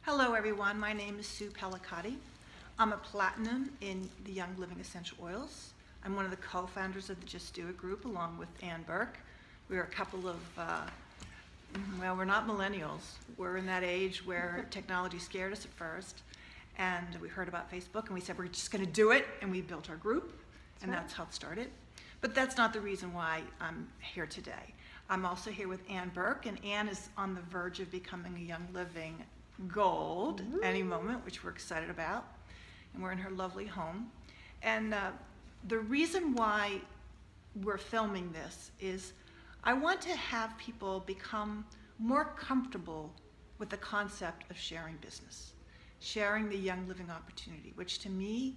Hello everyone, my name is Sue Pellicati. I'm a platinum in the Young Living Essential Oils. I'm one of the co-founders of the Just Do It group along with Ann Burke. We're a couple of, well, we're not millennials. We're in that age where technology scared us at first, and we heard about Facebook and we said we're just going to do it, and we built our group, and that's how it started. But that's not the reason why I'm here today. I'm also here with Ann Burke, and Ann is on the verge of becoming a Young Living Gold any moment, which we're excited about, and we're in her lovely home. And the reason why we're filming this is I want to have people become more comfortable with the concept of sharing business, sharing the Young Living opportunity, which to me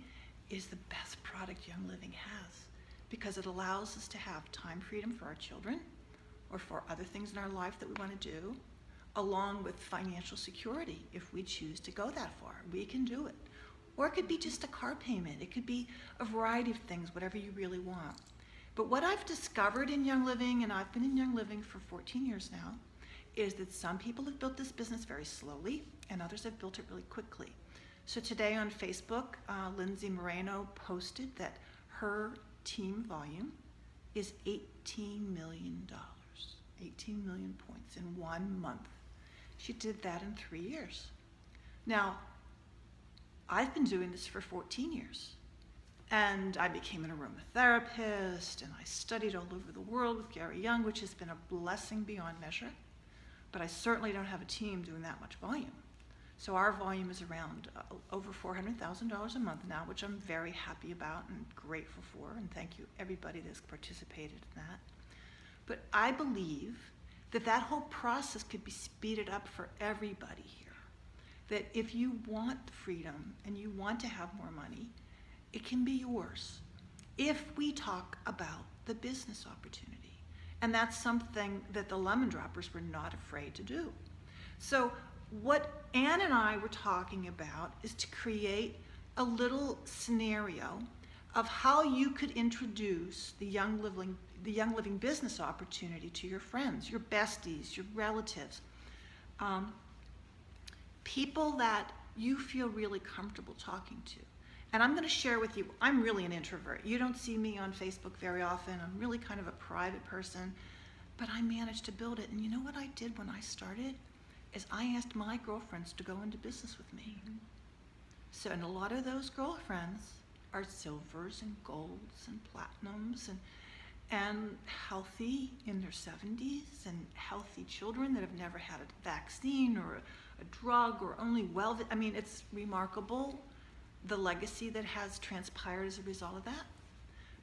is the best product Young Living has, because it allows us to have time freedom for our children or for other things in our life that we want to do, along with financial security. If we choose to go that far, we can do it. Or it could be just a car payment. It could be a variety of things, whatever you really want. But what I've discovered in Young Living, and I've been in Young Living for 14 years now, is that some people have built this business very slowly and others have built it really quickly. So today on Facebook, Lindsay Moreno posted that her team volume is $18 million, 18 million points in 1 month. She did that in 3 years. Now, I've been doing this for 14 years, and I became an aromatherapist, and I studied all over the world with Gary Young, which has been a blessing beyond measure, but I certainly don't have a team doing that much volume. So our volume is around over $400,000 a month now, which I'm very happy about and grateful for, and thank you everybody that's participated in that. But I believe that whole process could be speeded up for everybody here. That if you want freedom and you want to have more money, it can be yours if we talk about the business opportunity. And that's something that the Lemon Droppers were not afraid to do. So what Ann and I were talking about is to create a little scenario of how you could introduce the Young Living business opportunity to your friends, your besties, your relatives, people that you feel really comfortable talking to. And I'm going to share with you, I'm really an introvert. You don't see me on Facebook very often. I'm really kind of a private person, but I managed to build it. And you know what I did when I started? Is I asked my girlfriends to go into business with me. So, and a lot of those girlfriends are silvers and golds and platinums and healthy in their 70s, and healthy children that have never had a vaccine or a drug or only I mean, it's remarkable the legacy that has transpired as a result of that.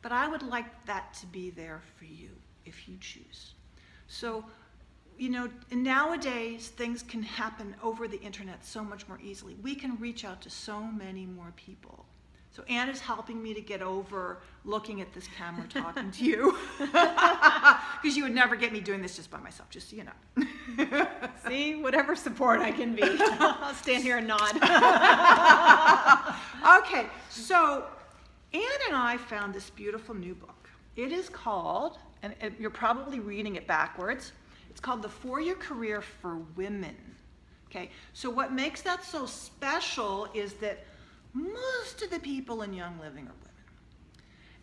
But I would like that to be there for you if you choose. So, you know, nowadays things can happen over the internet so much more easily. We can reach out to so many more people. So Ann is helping me to get over looking at this camera talking to you. Because you would never get me doing this just by myself, just so you know. See, whatever support I can be. I'll stand here and nod. Okay, so Ann and I found this beautiful new book. It is called, and you're probably reading it backwards, it's called The 4-Year Career for Women. Okay, so what makes that so special is that most of the people in Young Living are women.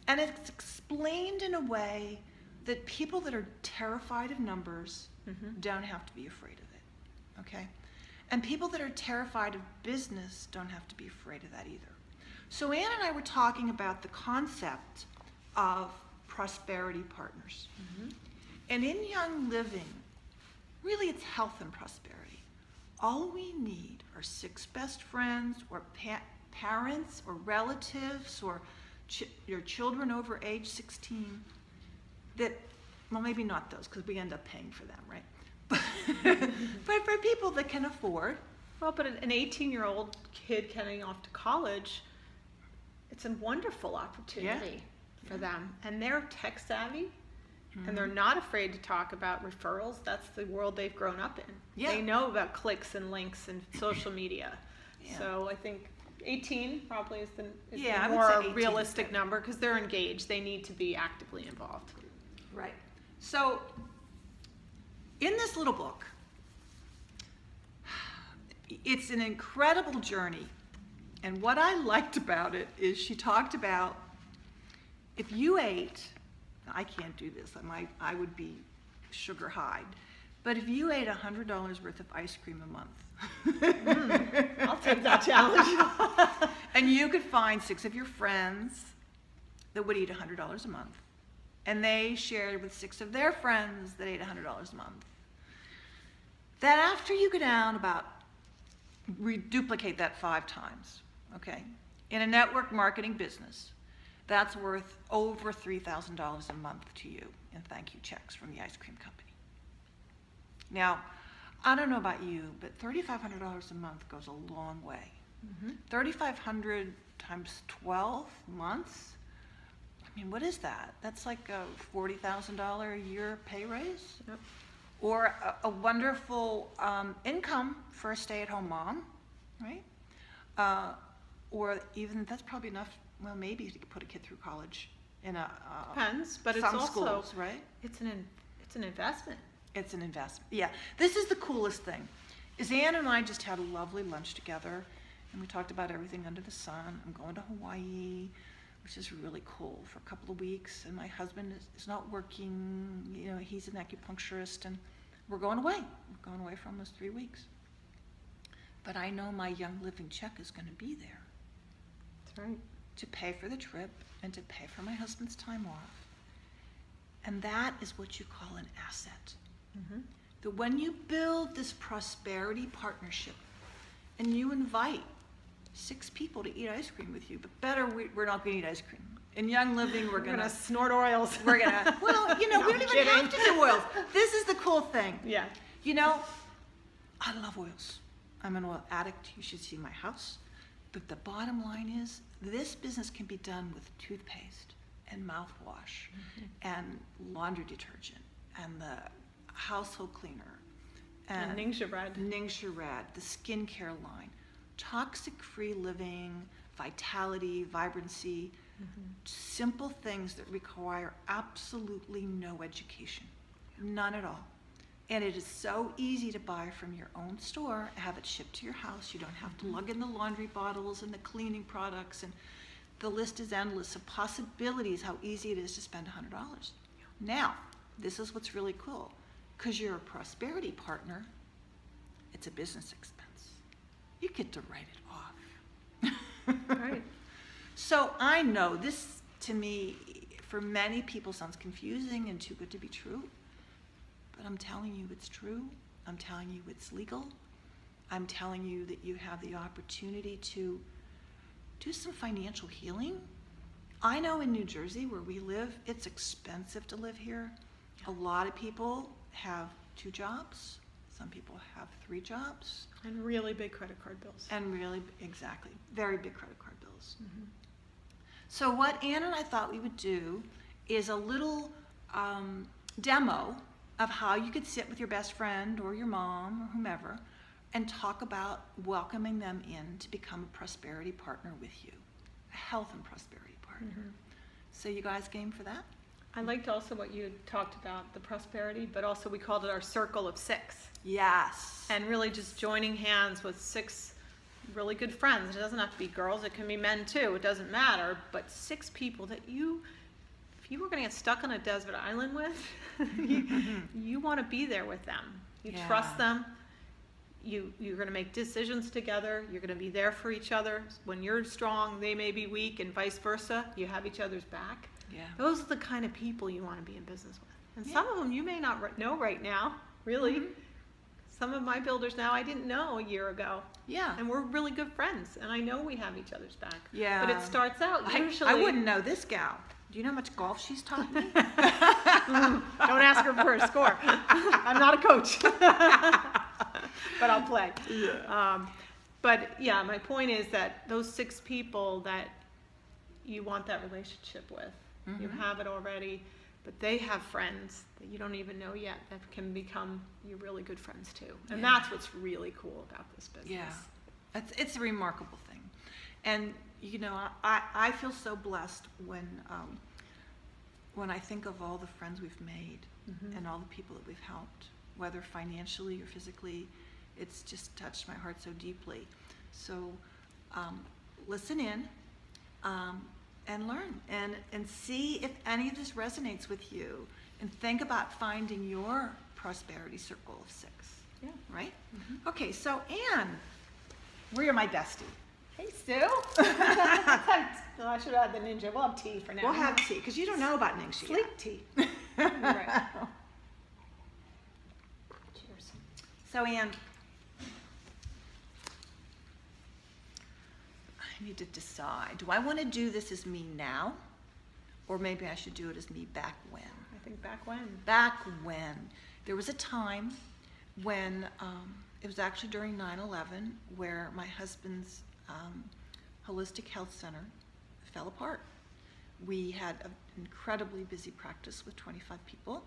And it's explained in a way that people that are terrified of numbers don't have to be afraid of it, okay? And people that are terrified of business don't have to be afraid of that either. So Ann and I were talking about the concept of prosperity partners. And in Young Living, really it's health and prosperity. All we need are 6 best friends or parents or relatives or your children over age 16 that, well, maybe not those because we end up paying for them, right? But for people that can afford. Well, but an 18-year-old kid getting off to college, it's a wonderful opportunity for them. And they're tech savvy, and they're not afraid to talk about referrals. That's the world they've grown up in. They know about clicks and links and social media. So I think 18 probably is the more realistic number because they're engaged. They need to be actively involved. Right. So in this little book, it's an incredible journey. And what I liked about it is she talked about if you ate, I can't do this, I would be sugar high, but if you ate $100 worth of ice cream a month, I'll take that challenge. and you could find 6 of your friends that would eat $100 a month, and they shared with 6 of their friends that ate $100 a month, that after you go down about, duplicate that 5 times, okay? In a network marketing business, that's worth over $3,000 a month to you in thank you checks from the ice cream company. Now, I don't know about you, but $3,500 a month goes a long way. $3,500 times 12 months, I mean, what is that? That's like a $40,000 a year pay raise? Yep. Or a wonderful income for a stay-at-home mom, right? Or even, that's probably enough, well, maybe to put a kid through college in a Depends, but it's some also schools, right? It's an investment. It's an investment. Yeah, this is the coolest thing. Is Ann and I just had a lovely lunch together, and we talked about everything under the sun. I'm going to Hawaii, which is really cool, for a couple of weeks, and my husband is not working. You know, he's an acupuncturist, and we're going away. We're going away for almost 3 weeks. But I know my Young Living check is going to be there. That's right. To pay for the trip and to pay for my husband's time off. And that is what you call an asset. That when you build this prosperity partnership and you invite 6 people to eat ice cream with you, but better, we're not going to eat ice cream. In Young Living, we're going to snort oils. We're going to, well, you know, No, we don't even have to do oils. This is the cool thing. Yeah. You know, I love oils. I'm an oil addict. You should see my house. But the bottom line is, this business can be done with toothpaste and mouthwash and laundry detergent and the household cleaner and Ningxia Red. Ningxia Red, the skincare line, toxic-free living, vitality, vibrancy, simple things that require absolutely no education, none at all. And it is so easy to buy from your own store, have it shipped to your house. You don't have to lug in the laundry bottles and the cleaning products, and the list is endless of possibilities, how easy it is to spend $100. Now, this is what's really cool. Because you're a prosperity partner, it's a business expense. You get to write it off. Right. So I know this, to me, for many people sounds confusing and too good to be true. But I'm telling you it's true. I'm telling you it's legal. I'm telling you that you have the opportunity to do some financial healing. I know in New Jersey, where we live, it's expensive to live here. A lot of people have 2 jobs. Some people have 3 jobs. And really big credit card bills. And really, exactly, very big credit card bills. So what Ann and I thought we would do is a little demo of how you could sit with your best friend or your mom or whomever and talk about welcoming them in to become a prosperity partner with you, a health and prosperity partner. So you guys game for that? I liked also what you had talked about, the prosperity, but also we called it our circle of 6. Yes. And really just joining hands with 6 really good friends. It doesn't have to be girls, it can be men too, it doesn't matter, but 6 people that you, if you were going to get stuck on a desert island with, you want to be there with them. You trust them. You're going to make decisions together. You're going to be there for each other. When you're strong, they may be weak, and vice versa. You have each other's back. Yeah. Those are the kind of people you want to be in business with. And some of them you may not know right now, really. Some of my builders now I didn't know a year ago. Yeah. And we're really good friends, and I know we have each other's back. Yeah. But it starts out usually. I wouldn't know this gal. Do you know how much golf she's taught me? Don't ask her for a score. I'm not a coach. But I'll play. Yeah. But yeah, my point is that those 6 people that you want that relationship with, you have it already, but they have friends that you don't even know yet that can become your really good friends too. And that's what's really cool about this business. Yeah, it's a remarkable thing. And you know, I feel so blessed when I think of all the friends we've made and all the people that we've helped, whether financially or physically. It's just touched my heart so deeply. So listen in and learn and see if any of this resonates with you, and think about finding your prosperity circle of 6. Yeah. Right? Okay, so Anne, where are my bestie? Hey, Sue. I should have had the ninja. We'll have tea for now. We'll have tea, because you don't know about ninja Sleek yet. tea. Right. Cheers. So Anne, I need to decide. Do I want to do this as me now? Or maybe I should do it as me back when? I think back when. Back when. There was a time when, it was actually during 9/11, where my husband's holistic health center fell apart. We had an incredibly busy practice with 25 people,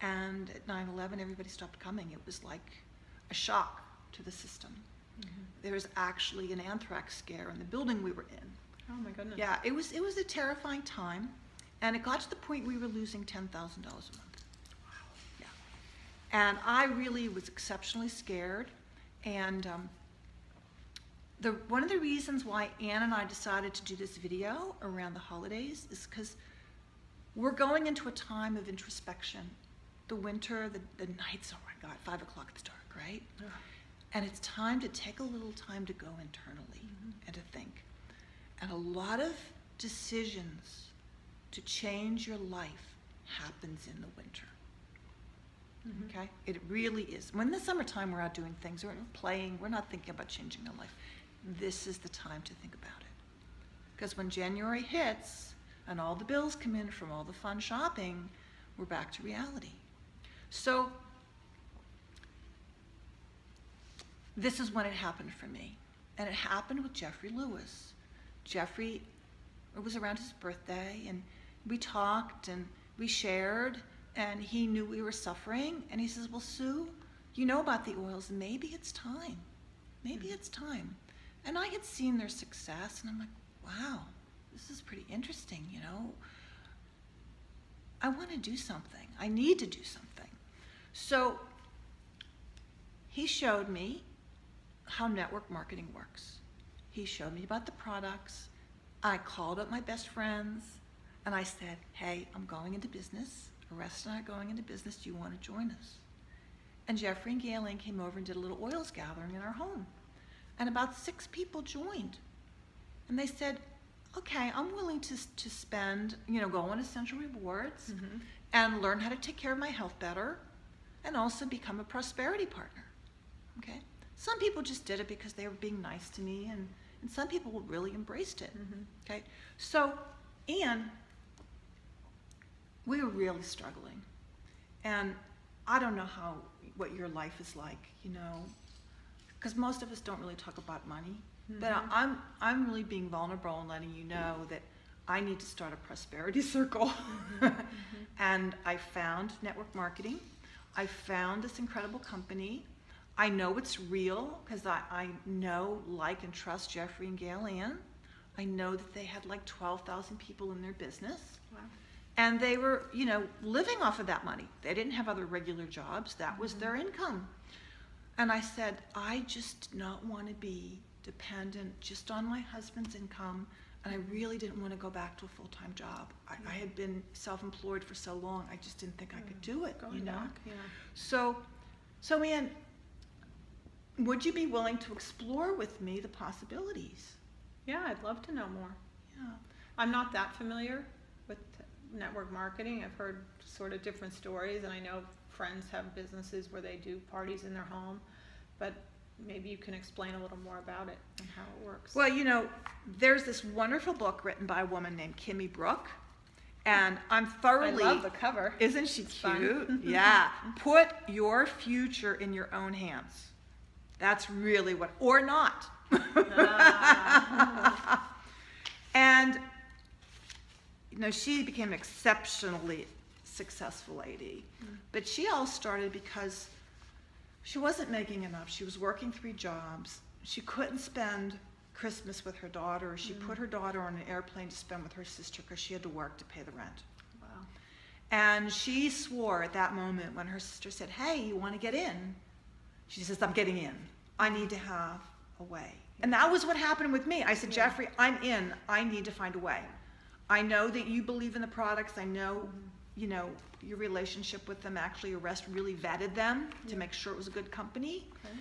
and at 9/11 everybody stopped coming. It was like a shock to the system. There was actually an anthrax scare in the building we were in. Oh my goodness. Yeah, it was a terrifying time, and it got to the point we were losing $10,000 a month. Wow. Yeah. And I really was exceptionally scared, and one of the reasons why Anne and I decided to do this video around the holidays is because we're going into a time of introspection. The winter, the nights, oh my God, 5 o'clock it's dark, right? Yeah. And it's time to take a little time to go internally and to think. And a lot of decisions to change your life happens in the winter. Okay? It really is. When in the summertime we're out doing things, we're playing, we're not thinking about changing our life. This is the time to think about it. Because when January hits and all the bills come in from all the fun shopping, we're back to reality. So this is when it happened for me. And it happened with Jeffrey Lewis. Jeffrey, it was around his birthday, and we talked and we shared, and he knew we were suffering, and he says, well, Sue, you know about the oils, maybe it's time. Maybe it's time. And I had seen their success, and I'm like, wow, this is pretty interesting, you know. I want to do something. I need to do something. So he showed me how network marketing works. He showed me about the products. I called up my best friends, and I said, hey, I'm going into business. Arrest and I are going into business. Do you want to join us? And Jeffrey and Galen came over and did a little oils gathering in our home. And about 6 people joined. And they said, okay, I'm willing to spend, you know, go on Essential Rewards and learn how to take care of my health better, and also become a prosperity partner. Okay? Some people just did it because they were being nice to me, and some people really embraced it. Okay? So, Anne, we were really struggling. And I don't know what your life is like, you know, because most of us don't really talk about money. But I'm really being vulnerable and letting you know that I need to start a prosperity circle. And I found network marketing. I found this incredible company. I know it's real because I know, like, and trust Jeffrey and Gail Ann. I know that they had like 12,000 people in their business. Wow. And they were, you know, living off of that money. They didn't have other regular jobs. That was their income. And I said, I just do not want to be dependent just on my husband's income, and I really didn't want to go back to a full-time job. I had been self-employed for so long, I just didn't think I could do it, you know? Yeah. So Anne, would you be willing to explore with me the possibilities? Yeah, I'd love to know more. Yeah. I'm not that familiar with network marketing. I've heard sort of different stories, and I know friends have businesses where they do parties in their home, but maybe you can explain a little more about it and how it works. Well, you know, there's this wonderful book written by a woman named Kimmy Brooke, and I'm thoroughly... I love the cover. Isn't she It's cute? fun. Yeah. Put your future in your own hands. That's really what... Or not. And, you know, she became an exceptionally successful lady. But she all started because she wasn't making enough. She was working 3 jobs. She couldn't spend Christmas with her daughter. She put her daughter on an airplane to spend with her sister because she had to work to pay the rent. Wow. And she swore at that moment when her sister said, hey, you want to get in? She says, I'm getting in. I need to have a way. And that was what happened with me. I said, Jeffrey, I'm in. I need to find a way. I know that you believe in the products. I know, you know, your relationship with them, actually Arrest really vetted them to make sure it was a good company. Okay.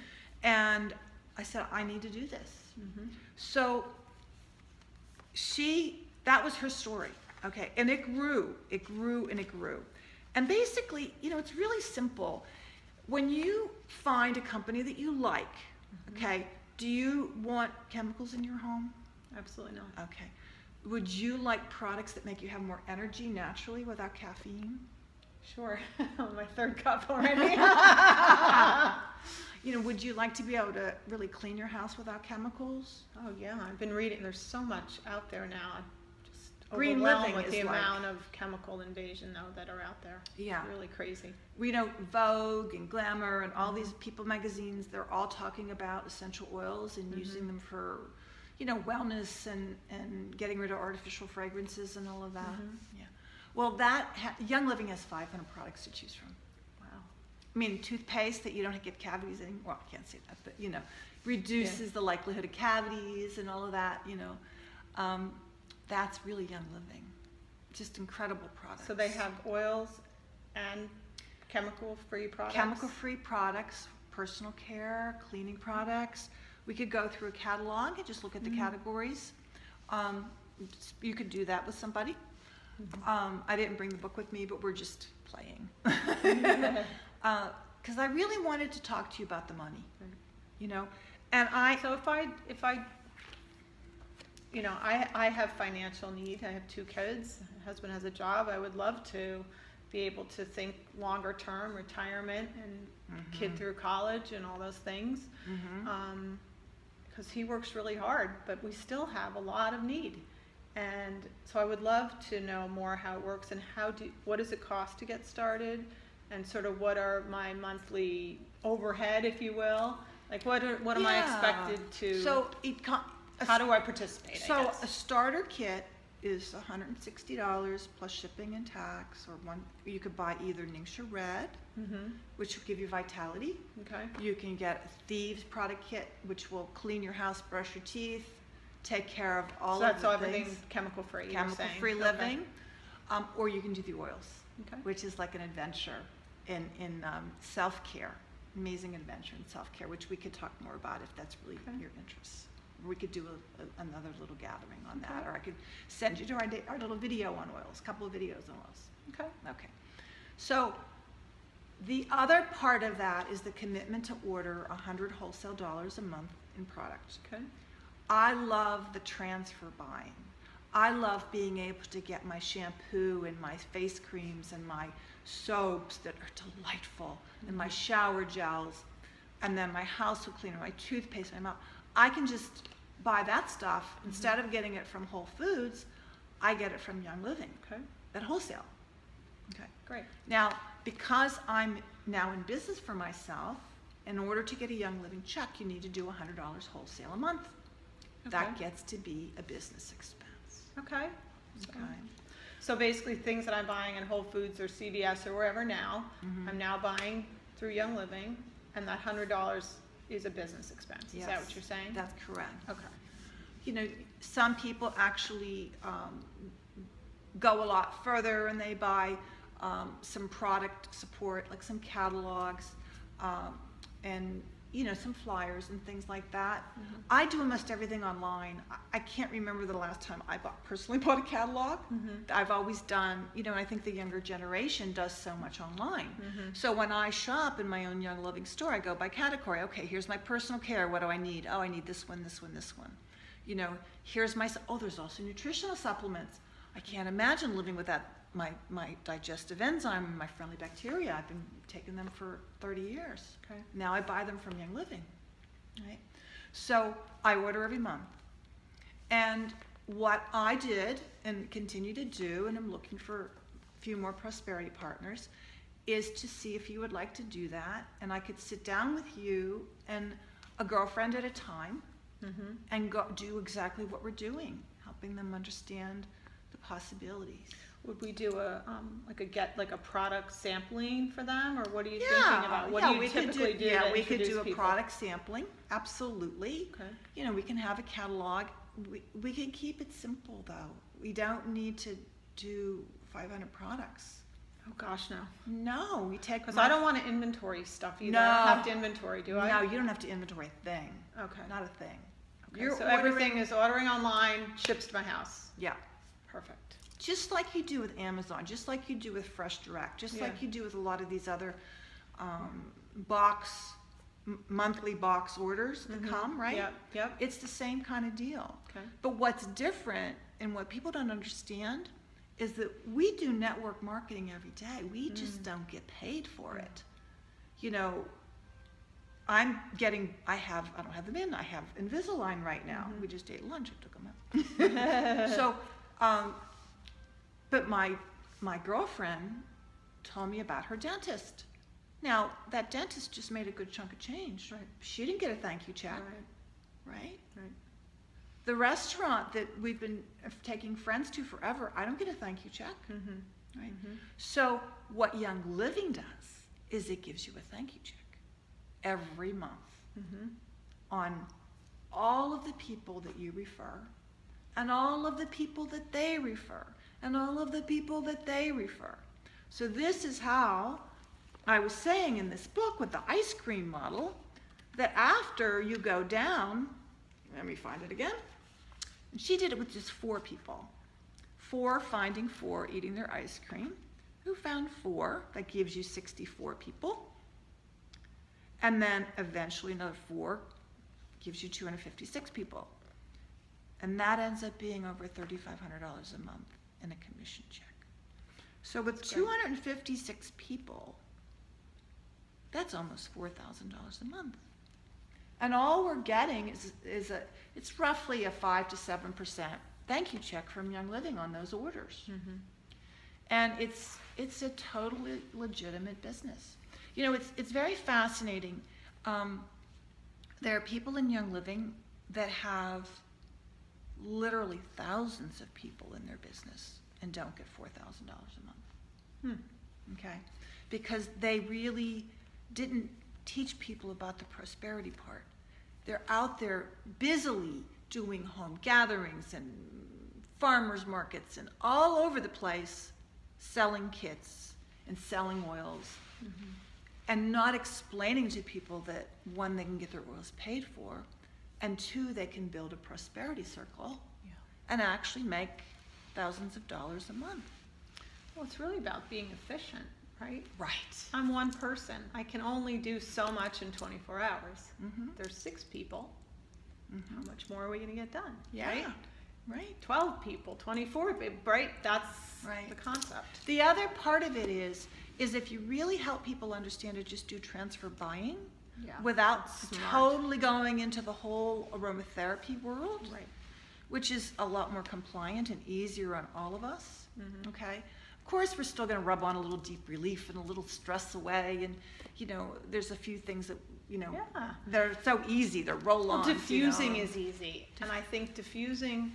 And I said, I need to do this. So that was her story, okay? And it grew, and it grew. And basically, you know, it's really simple. When you find a company that you like, okay, do you want chemicals in your home? Absolutely not. Okay. Would you like products that make you have more energy naturally without caffeine? Sure. My third cup already. You know, would you like to be able to really clean your house without chemicals? Oh yeah, I've been reading. There's so much out there now. I'm just Green overwhelmed living with is the like, amount of chemical invasion though that are out there. Yeah, it's really crazy. We know Vogue and Glamour and all these People magazines. They're all talking about essential oils and using them for, you know, wellness and getting rid of artificial fragrances and all of that. Yeah. Well, Young Living has 500 products to choose from. I mean, toothpaste that you don't get cavities anymore. Well, I can't say that, but, you know, reduces the likelihood of cavities and all of that, you know. That's really Young Living. Just incredible products. So they have oils and chemical-free products? Chemical-free products, personal care, cleaning products. We could go through a catalog and just look at the categories. You could do that with somebody. I didn't bring the book with me, but we're just playing. Because I really wanted to talk to you about the money, you know, and So if I, you know, I have financial need. I have 2 kids. My husband has a job. I would love to be able to think longer term, retirement, and kid through college and all those things. Because he works really hard, but we still have a lot of need. And so I would love to know more how it works and what does it cost to get started? And sort of what are my monthly overhead, if you will? Like what am I expected to? So how do I participate? So a starter kit is $160 plus shipping and tax, or you could buy either Ningxia Red, which will give you vitality. Okay. You can get a Thieves product kit, which will clean your house, brush your teeth, take care of all of the things. So everything's chemical free. Chemical-free living, or you can do the oils, which is like an adventure in self-care, amazing adventure in self-care, which we could talk more about if that's really your interest. We could do another little gathering on that, or I could send you to our little video on oils, a couple of videos on oils. Okay. So the other part of that is the commitment to order $100 wholesale dollars a month in product. I love the transfer buying. I love being able to get my shampoo and my face creams and my soaps that are delightful and my shower gels and then my household cleaner, my toothpaste, my mouth. I can just buy that stuff. Instead of getting it from Whole Foods, I get it from Young Living at wholesale. Great. Now, because I'm now in business for myself, in order to get a Young Living check, you need to do $100 wholesale a month. That gets to be a business expense. So basically things that I'm buying in Whole Foods or CVS or wherever now, I'm now buying through Young Living, and that $100 is a business expense. Is that what you're saying? That's correct. Okay. You know, some people actually go a lot further and they buy some product support, like some catalogs, and you know, some flyers and things like that. I do almost everything online. I can't remember the last time I personally bought a catalog. I've always done, you know, and I think the younger generation does so much online. So when I shop in my own Young Living store, I go by category. Okay, here's my personal care. What do I need? Oh, I need this one, this one, this one. You know, here's my, there's also nutritional supplements. I can't imagine living without my digestive enzyme and my friendly bacteria. I've been taking them for 30 years. Now I buy them from Young Living, right? So I order every month. And what I did and continue to do, and I'm looking for a few more prosperity partners, is to see if you would like to do that. And I could sit down with you and a girlfriend at a time and do exactly what we're doing, helping them understand the possibilities. Would we do a like a product sampling for them, or what are you thinking about? What do you typically do? Yeah, we could do a product sampling. Absolutely. Okay. You know, we can have a catalog. We can keep it simple though. We don't need to do 500 products. Oh gosh, no. No, we take. Because I don't want to inventory stuff either. No. I don't have to inventory, do I? No, you don't have to inventory a thing. Okay. Not a thing. Okay. So everything is ordering online, ships to my house. Yeah. Perfect. Just like you do with Amazon, just like you do with Fresh Direct, just like you do with a lot of these other monthly box orders that come, right? Yep. Yep. It's the same kind of deal. Okay. But what's different and what people don't understand is that we do network marketing every day. We just don't get paid for it. You know, I don't have them in. I have Invisalign right now. We just ate lunch. I took them out. So, but my girlfriend told me about her dentist. Now, that dentist just made a good chunk of change. Right. She didn't get a thank you check. Right? Right. The restaurant that we've been taking friends to forever, I don't get a thank you check. Right? So what Young Living does is it gives you a thank you check every month on all of the people that you refer, and all of the people that they refer, and all of the people that they refer. So this is how I was saying in this book with the ice cream model, that after you go down, let me find it again. And she did it with just 4 people. 4 finding 4 eating their ice cream. Who found 4? That gives you 64 people. And then eventually another 4 gives you 256 people. And that ends up being over $3,500 a month in a commission check. So with 256 people, that's almost $4,000 a month. And all we're getting it's roughly a 5 to 7% thank you check from Young Living on those orders. And it's a totally legitimate business. You know, it's very fascinating. There are people in Young Living that have literally thousands of people in their business and don't get $4,000 a month. Okay? Because they really didn't teach people about the prosperity part. They're out there busily doing home gatherings and farmers markets and all over the place selling kits and selling oils and not explaining to people that 1, they can get their oils paid for, and 2, they can build a prosperity circle and actually make thousands of dollars a month. Well, it's really about being efficient, right? Right. I'm one person. I can only do so much in 24 hours. There's 6 people. How much more are we going to get done? Yeah. Right? 12 people, 24, right? That's the concept. The other part of it is if you really help people understand to just do transfer buying without totally going into the whole aromatherapy world, which is a lot more compliant and easier on all of us, okay? Of course, we're still going to rub on a little deep relief and a little stress away, and, you know, there's a few things that, you know, they're so easy, they're roll-ons. Well, diffusing is easy, and I think diffusing,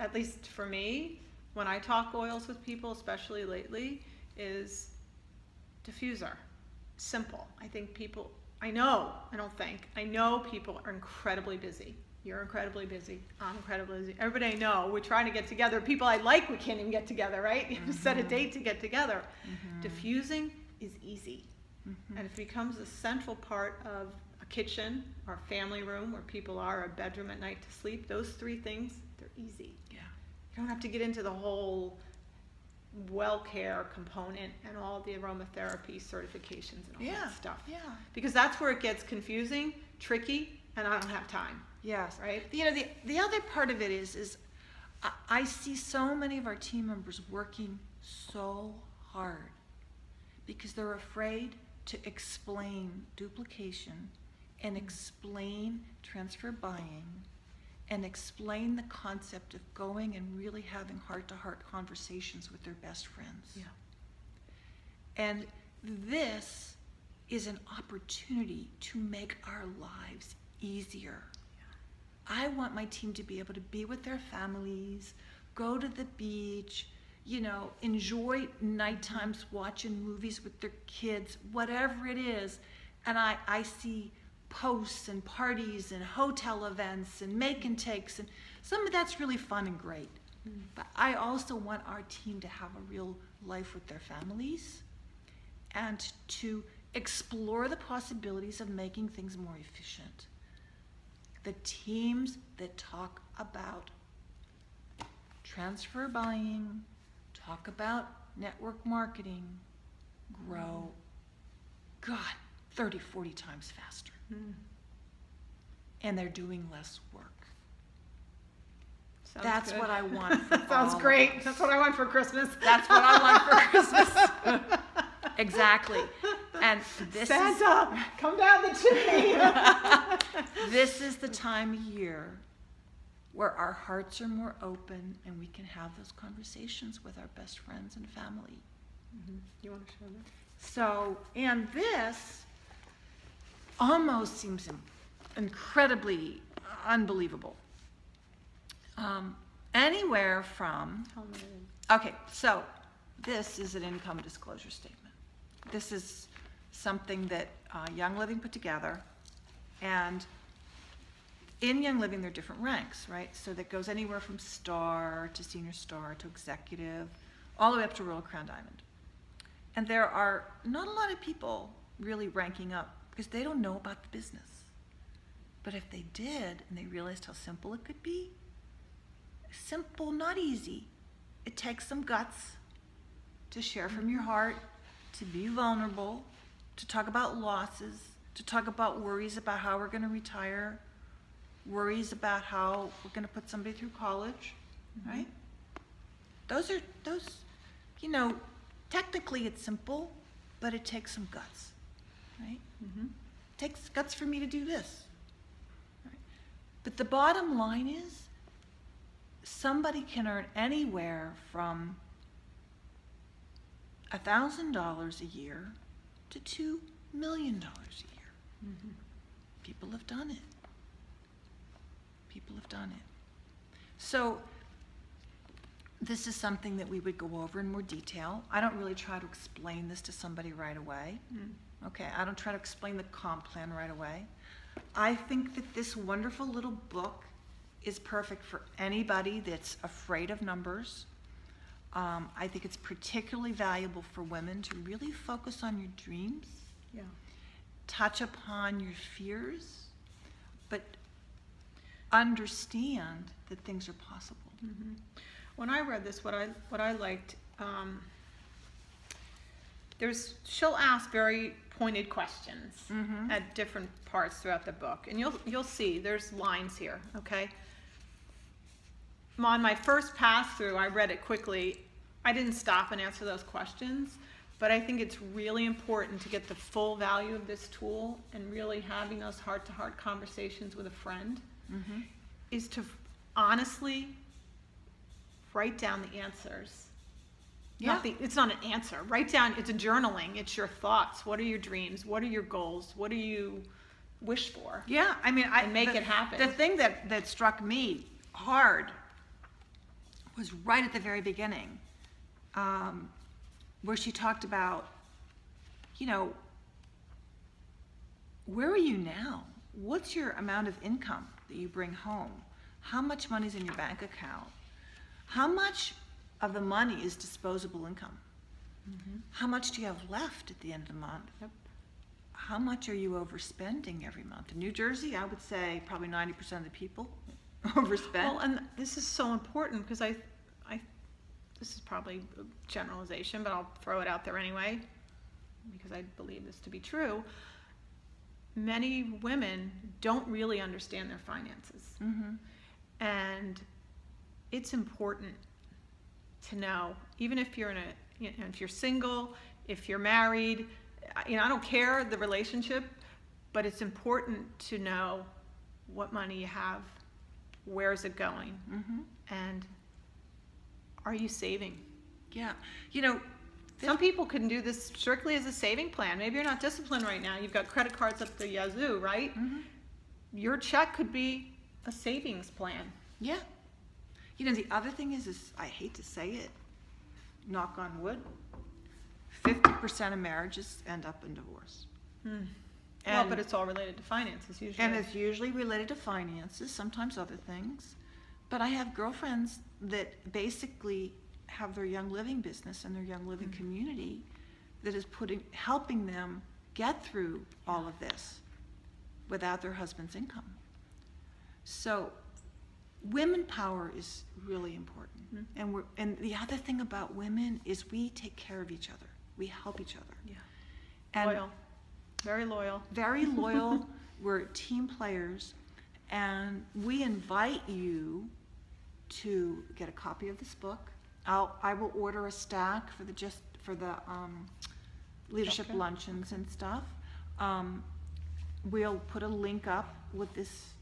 at least for me, when I talk oils with people, especially lately, is diffuser. Simple. I think people, I know people are incredibly busy. You're incredibly busy. I'm incredibly busy. Everybody I know, we're trying to get together. People I like, we can't even get together, right? You have to set a date to get together. Diffusing is easy. And it becomes a central part of a kitchen or family room where people are, a bedroom at night to sleep. Those 3 things, they're easy. You don't have to get into the whole well care component and all the aromatherapy certifications and all that stuff. Because that's where it gets confusing, tricky, and I don't have time. Yes. Right? You know, the other part of it is I see so many of our team members working so hard because they're afraid to explain duplication and explain transfer buying and explain the concept of going and really having heart-to-heart conversations with their best friends. And this is an opportunity to make our lives easier. I want my team to be able to be with their families, go to the beach, you know, enjoy nighttimes watching movies with their kids, whatever it is. And I see posts and parties and hotel events and make and takes, and some of that's really fun and great. But I also want our team to have a real life with their families and to explore the possibilities of making things more efficient. The teams that talk about transfer buying, talk about network marketing, grow, God, 30, 40 times faster. And they're doing less work. That's good. what I want for Sounds all great. of us. That's what I want for Christmas. That's what I want for Christmas. Exactly. And this Santa, come down the chimney. this is the time of year where our hearts are more open and we can have those conversations with our best friends and family. You want to show that? So, and this almost seems incredibly unbelievable. Anywhere from, okay, so this is an income disclosure statement. This is something that Young Living put together, and in Young Living there are different ranks, right? So that goes anywhere from star to senior star to executive, all the way up to Royal Crown Diamond. And there are not a lot of people really ranking up because they don't know about the business. But if they did and they realized how simple it could be, simple, not easy. It takes some guts to share from your heart, to be vulnerable, to talk about losses, to talk about worries about how we're going to retire, worries about how we're going to put somebody through college, right? Those, you know, technically it's simple, but it takes some guts, right? It takes guts for me to do this. Right? But the bottom line is, somebody can earn anywhere from $1,000 a year to $2 million a year. People have done it. People have done it. So this is something that we would go over in more detail. I don't really try to explain this to somebody right away. Okay, I don't try to explain the comp plan right away. I think that this wonderful little book is perfect for anybody that's afraid of numbers. I think it's particularly valuable for women to really focus on your dreams, touch upon your fears, but understand that things are possible. When I read this, what I liked, she'll ask very pointed questions at different parts throughout the book, and you'll see there's lines here. Okay. On my first pass through, I read it quickly. I didn't stop and answer those questions, but I think it's really important to get the full value of this tool and really having those heart-to-heart conversations with a friend is to honestly write down the answers. It's not an answer. Write down, it's a journaling. It's your thoughts. What are your dreams? What are your goals? What do you wish for? Yeah, I mean, and make it happen. The thing that struck me hard was right at the very beginning, where she talked about, you know, where are you now? What's your amount of income that you bring home? How much money's in your bank account? How much of the money is disposable income? How much do you have left at the end of the month? How much are you overspending every month? In New Jersey, I would say probably 90% of the people overspend. Well, and this is so important because this is probably a generalization, but I'll throw it out there anyway because I believe this to be true. Many women don't really understand their finances. And it's important to know, even if you're if you're single, if you're married, I don't care the relationship, but it's important to know what money you have, where is it going, and are you saving? Yeah, you know, some people can do this strictly as a saving plan. Maybe you're not disciplined right now. You've got credit cards up the yazoo, right? Your check could be a savings plan. Yeah. You know, the other thing is I hate to say it, knock on wood, 50% of marriages end up in divorce. Well, And- but it's all related to finances usually. And it's usually related to finances, sometimes other things. But I have girlfriends that basically have their Young Living business and their Young Living community that is helping them get through all of this without their husband's income. So women power is really important. And the other thing about women is we take care of each other. We help each other. Yeah. And Loyal. Very loyal. very loyal. We're team players, and we invite you to get a copy of this book. I will order a stack for the leadership Okay. luncheons and stuff. We'll put a link up with this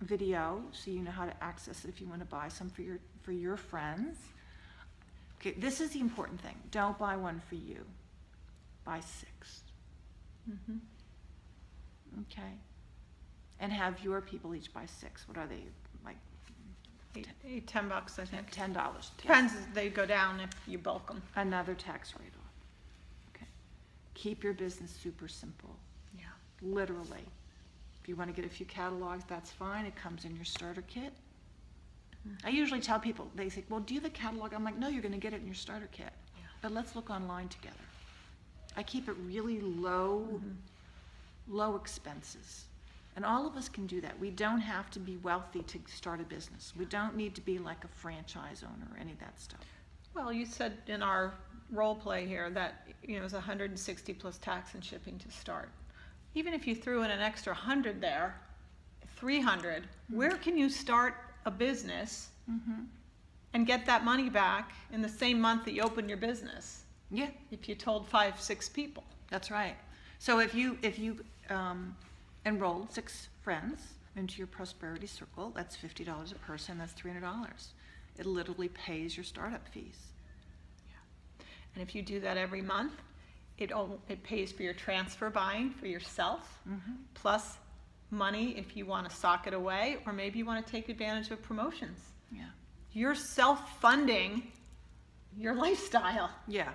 video so you know how to access it if you want to buy some for your friends. Okay, this is the important thing. Don't buy one for you. Buy 6. Okay. And have your people each buy 6. What are they, like $10, I think. $10? Depends, they go down if you bulk them. Another tax write-off. Okay. Keep your business super simple. Yeah. Literally. If you want to get a few catalogs, that's fine. It comes in your starter kit. I usually tell people, they say, well, do you have a catalog? I'm like, no, you're going to get it in your starter kit. Yeah. But let's look online together. I keep it really low expenses. And all of us can do that. We don't have to be wealthy to start a business. We don't need to be like a franchise owner or any of that stuff. Well, you said in our role play here that it was 160 plus tax and shipping to start. Even if you threw in an extra 100 there, 300, where can you start a business and get that money back in the same month that you opened your business? Yeah, If you told 5, 6 people. that's right. So if you enrolled 6 friends into your prosperity circle, that's $50 a person, that's $300. It literally pays your startup fees. And if you do that every month, it pays for your transfer buying for yourself, plus money if you want to sock it away, or maybe you want to take advantage of promotions. Yeah. You're self-funding your lifestyle, Yeah.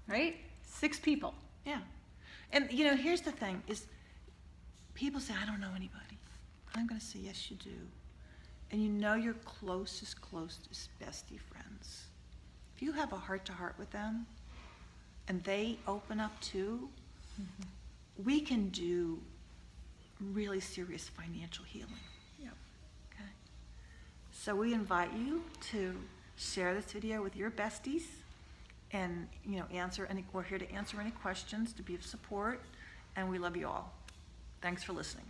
right? 6 people. Yeah. And here's the thing is people say, I don't know anybody. I'm going to say, yes, you do. And your closest bestie friends. If you have a heart-to-heart with them and they open up too, we can do really serious financial healing. Yep. Okay. So we invite you to share this video with your besties and we're here to answer any questions, to be of support, and we love you all. Thanks for listening.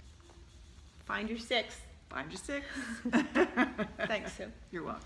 Find your 6. Find your 6. Thanks, Sue. You're welcome.